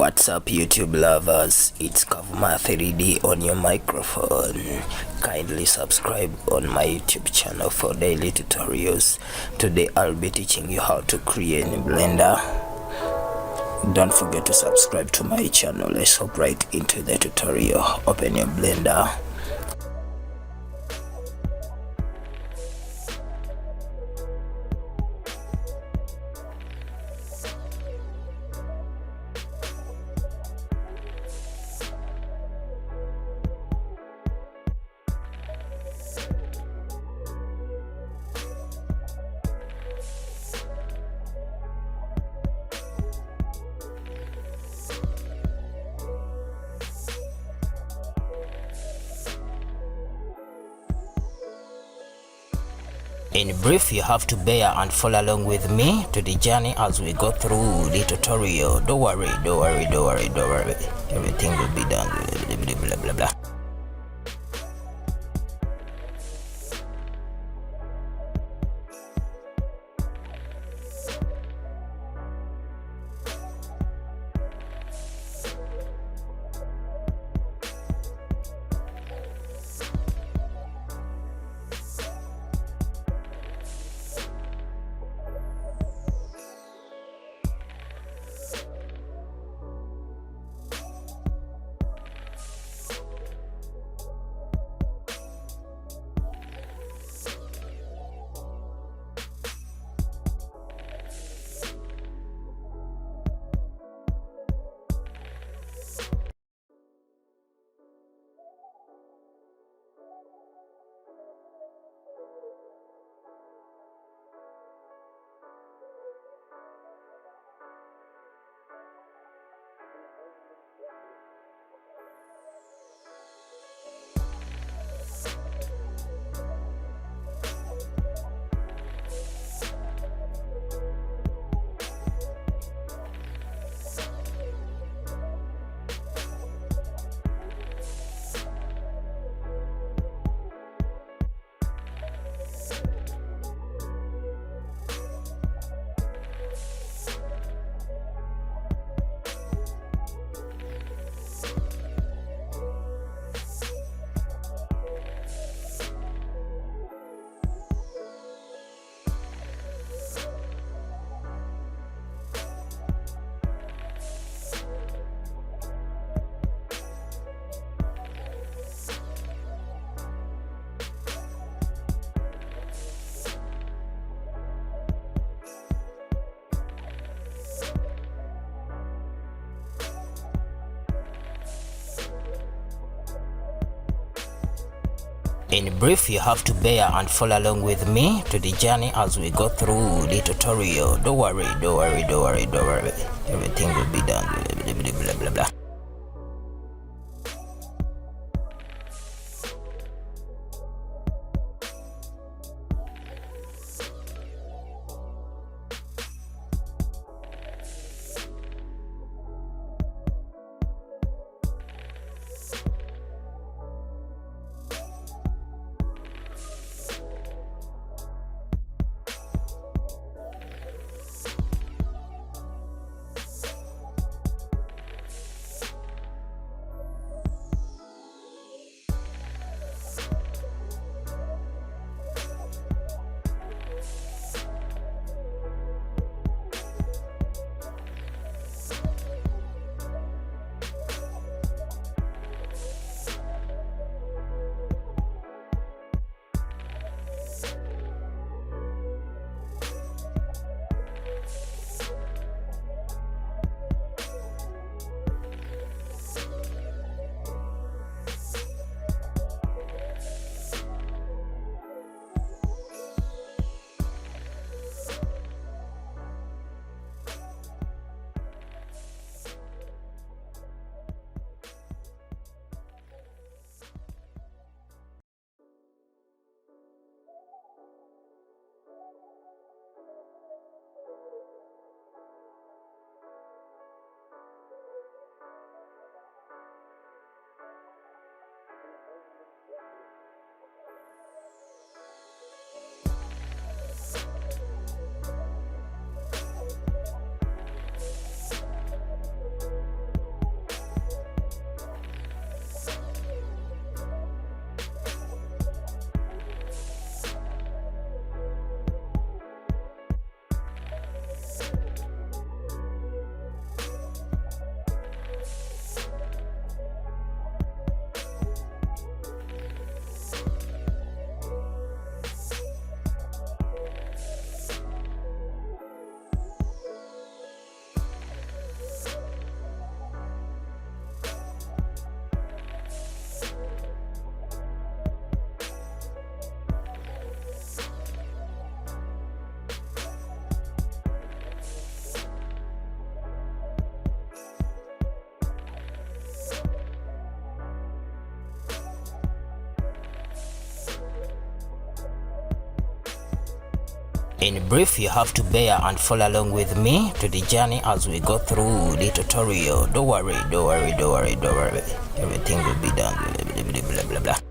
What's up, YouTube lovers? It's Kavuma 3D on your microphone. Kindly subscribe on my YouTube channel for daily tutorials. Today I'll be teaching you how to create in Blender. Don't forget to subscribe to my channel. Let's hop right into the tutorial. Open your Blender. In brief, you have to bear and follow along with me to the journey as we go through the tutorial. Don't worry. Everything will be done. Blah, blah, blah. In brief, you have to bear and follow along with me to the journey as we go through the tutorial. Don't worry. Everything will be done. Blah, blah, blah. In brief, you have to bear and follow along with me to the journey as we go through the tutorial. Don't worry. Everything will be done. Blah, blah, blah, blah.